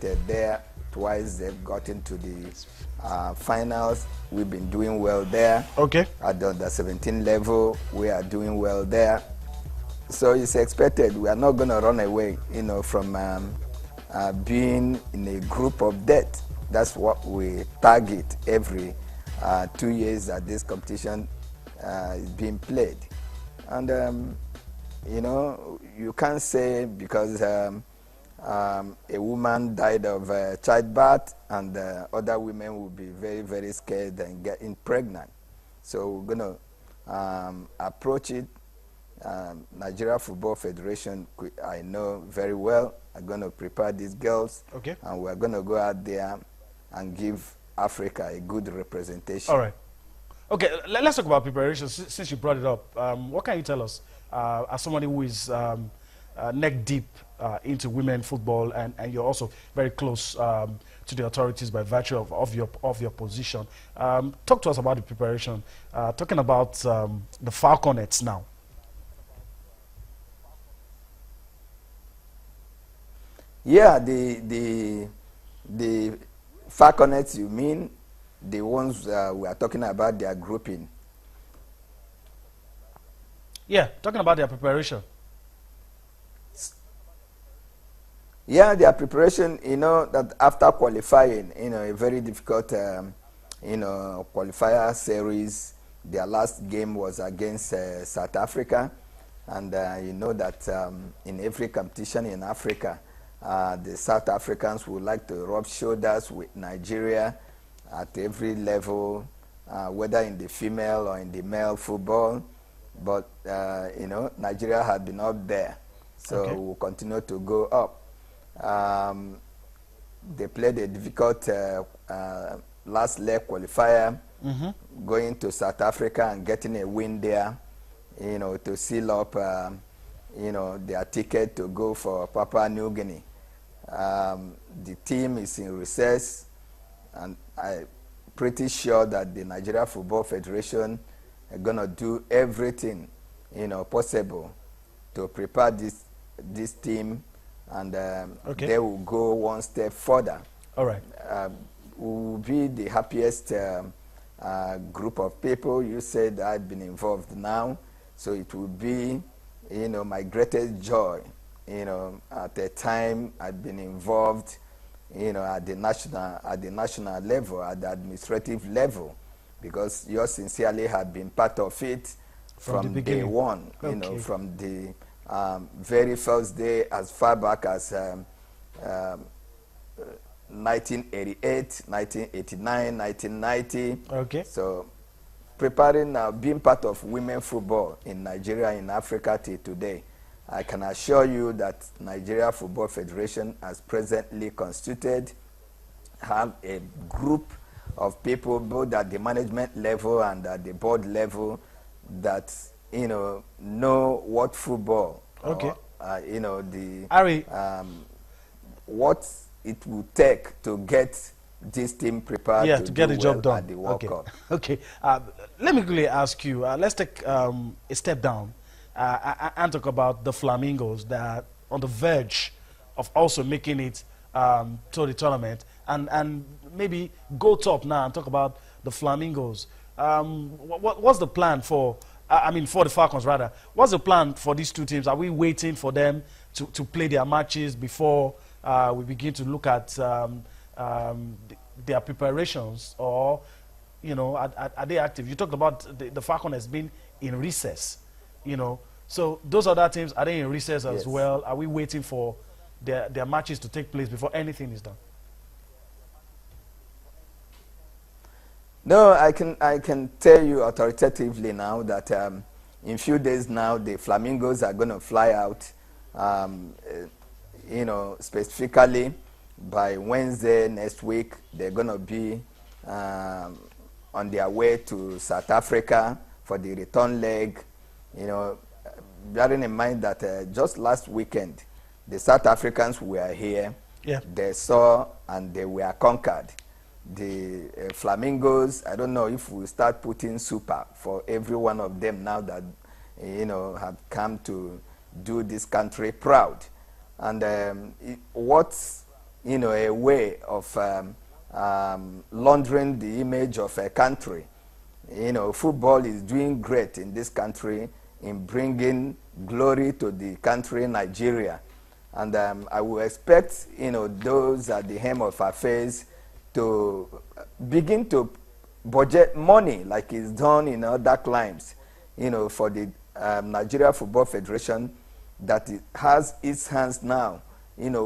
participated there twice. They've gotten to the finals. We've been doing well there. Okay. At the under 17 level, we are doing well there. So it's expected. We are not going to run away, from being in a group of death. That's what we target every 2 years that this competition is being played. And you can't say because a woman died of childbirth and other women will be very, very scared and getting pregnant. So we're going to approach it. Nigeria Football Federation, I know very well, are going to prepare these girls. Okay. And we're going to go out there and give Africa a good representation. All right. Okay, let's talk about preparation. Since you brought it up, what can you tell us as somebody who is neck deep into women football, and you're also very close to the authorities by virtue of your position? Talk to us about the preparation. Talking about the Falconets now. Yeah, the Falconets, you mean the ones we are talking about, their grouping? Yeah, talking about their preparation. Yeah, their preparation, that after qualifying, a very difficult, qualifier series, their last game was against South Africa. And you know that in every competition in Africa, the South Africans would like to rub shoulders with Nigeria at every level, whether in the female or in the male football. But, Nigeria had been up there, so okay. we'll continue to go up. They played a difficult last leg qualifier, going to South Africa and getting a win there, to seal up, their ticket to go for Papua New Guinea. The team is in recess, and I'm pretty sure that the Nigeria Football Federation are going to do everything, possible to prepare this team, and okay. they will go one step further. All right. We will be the happiest group of people. You said I've been involved now, so it will be, my greatest joy. At the time I've been involved, at the national level, at the administrative level, because you sincerely have been part of it from day one. Okay. From the very first day, as far back as 1988, 1989, 1990. Okay. So preparing now, being part of women football in Nigeria, in Africa till today, I can assure you that Nigeria Football Federation, as presently constituted, have a group of people, both at the management level and at the board level, that know what football, okay, or, what it will take to get this team prepared to get the job done at the World Cup. Okay. Let me quickly ask you. Let's take a step down and talk about the Flamingos that are on the verge of also making it to the tournament, and maybe go top now and talk about the Flamingos. What's the plan for? For the Falcons rather. What's the plan for these two teams? Are we waiting for them to play their matches before we begin to look at their preparations, or are they active? You talked about the Falcon has been in recess, so those other teams, are they in recess as well? Are we waiting for their matches to take place before anything is done? No, I can tell you authoritatively now that in few days now the Flamingos are going to fly out, specifically by Wednesday next week. They're going to be on their way to South Africa for the return leg. Bearing in mind that just last weekend the South Africans were here. Yeah. They saw and they were conquered. The Flamingos, I don't know if we start putting super for every one of them now that have come to do this country proud. And what a way of laundering the image of a country. Football is doing great in this country in bringing glory to the country Nigeria. And I will expect, those at the helm of affairs to begin to budget money like it's done in other climes, for the Nigeria Football Federation, that it has its hands now,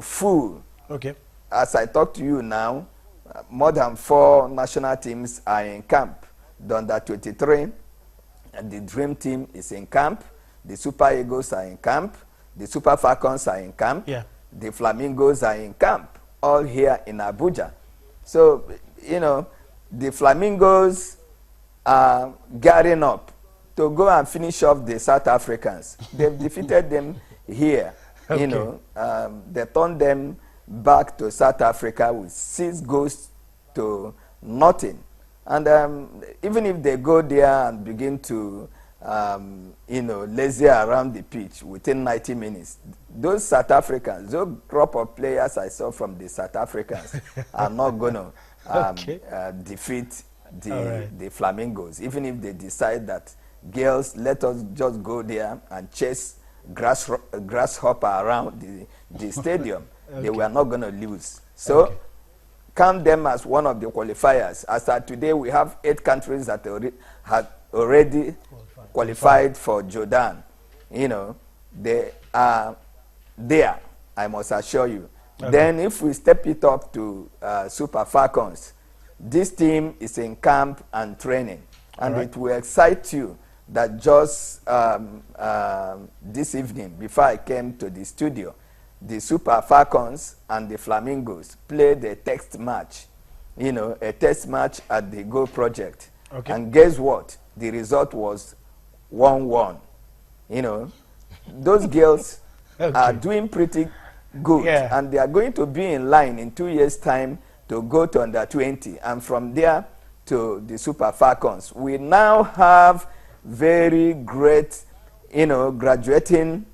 full. Okay. As I talk to you now, more than 4 national teams are in camp. The under 23, and the Dream Team is in camp. The Super Eagles are in camp. The Super Falcons are in camp. Yeah. The Flamingos are in camp, all here in Abuja. So, the Flamingos are gearing up to go and finish off the South Africans. They've defeated them here. Okay. They turned them back to South Africa with 6 goals to nothing. And even if they go there and begin to, lazy around the pitch within 90 minutes, those South Africans, those crop of players I saw from the South Africans are not going to defeat the Flamingos. Even if they decide that, girls, let us just go there and chase grasshopper around the stadium. They were not going to lose. So, count them as one of the qualifiers. As of today, we have 8 countries that had already qualified for Jordan. They are there, I must assure you. Then if we step it up to Super Falcons, this team is in camp and training. And it will excite you that just this evening, before I came to the studio, the Super Falcons and the Flamingos played a test match, a test match at the Go Project. And guess what? The result was 1-1. Those girls are doing pretty good. And they are going to be in line in 2 years' time to go to under 20. And from there to the Super Falcons. We now have very great, graduating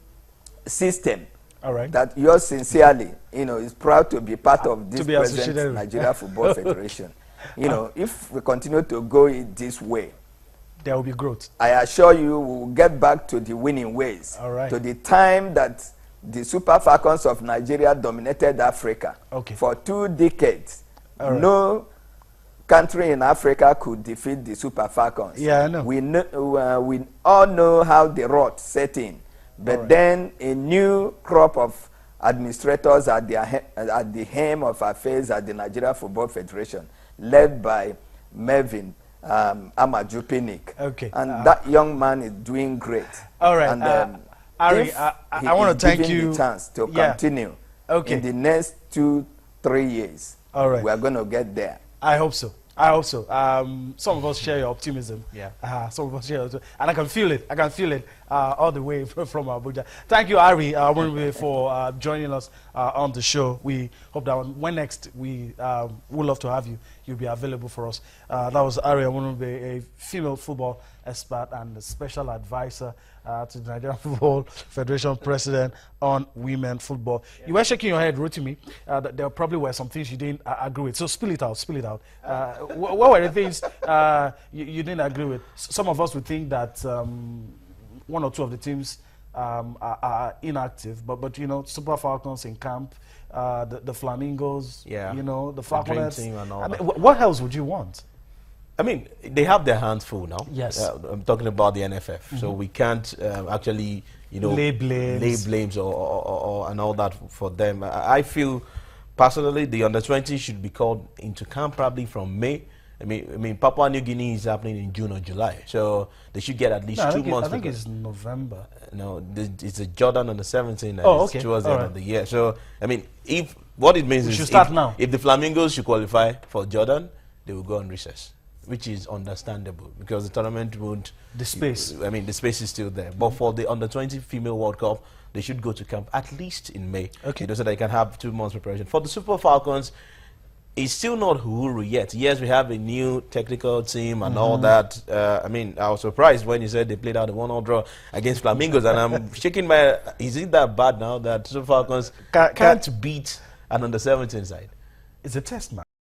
system. That yours sincerely, is proud to be part of this present Nigeria Football Federation. If we continue to go it this way, there will be growth. I assure you, we will get back to the winning ways. To the time that the Super Falcons of Nigeria dominated Africa for 2 decades. No country in Africa could defeat the Super Falcons. Yeah, I know. We all know how the rot set in. But then a new crop of administrators at the helm of affairs at the Nigeria Football Federation, led by Mervyn Amajupinik. And that young man is doing great. And Ari, I want to thank you. The chance to continue in the next 2-3 years. We are going to get there. I hope so. I hope so. Some of us share your optimism. Some of us share it. And I can feel it. I can feel it all the way from Abuja. Thank you, Ari, for joining us on the show. We hope that when next we would love to have you, you'll be available for us. That was Ari Amunube, a female football expert and a special advisor to the Nigerian Football Federation president on women football. You were shaking your head, Rotimi. There probably were some things you didn't agree with. So spill it out, spill it out. What were the things you didn't agree with? Some of us would think that 1 or 2 of the teams are inactive, but Super Falcons in camp, the Flamingos, the Falconets. The Dream Team and all that. What else would you want? I mean, they have their hands full now. Yes. I'm talking about the NFF. So we can't actually, lay blames or and all that for them. I feel, personally, the under-20 should be called into camp probably from May. I mean, Papua New Guinea is happening in June or July. So they should get at least 2 months. I think it's November. No, it's a Jordan on the 17th. Towards the end of the year. So, I mean, what it means is if the Flamingos should qualify for Jordan, they will go on recess, which is understandable because the tournament won't. The space. The space is still there. But for the under-20 female World Cup, they should go to camp at least in May. So they can have 2 months preparation. For the Super Falcons, it's still not Uhuru yet. Yes, we have a new technical team and all that. I was surprised when you said they played out a 1-1 draw against Flamingos, and I'm shaking my. Is it that bad now that Super Falcons can't beat and under 17 side? It's a test match.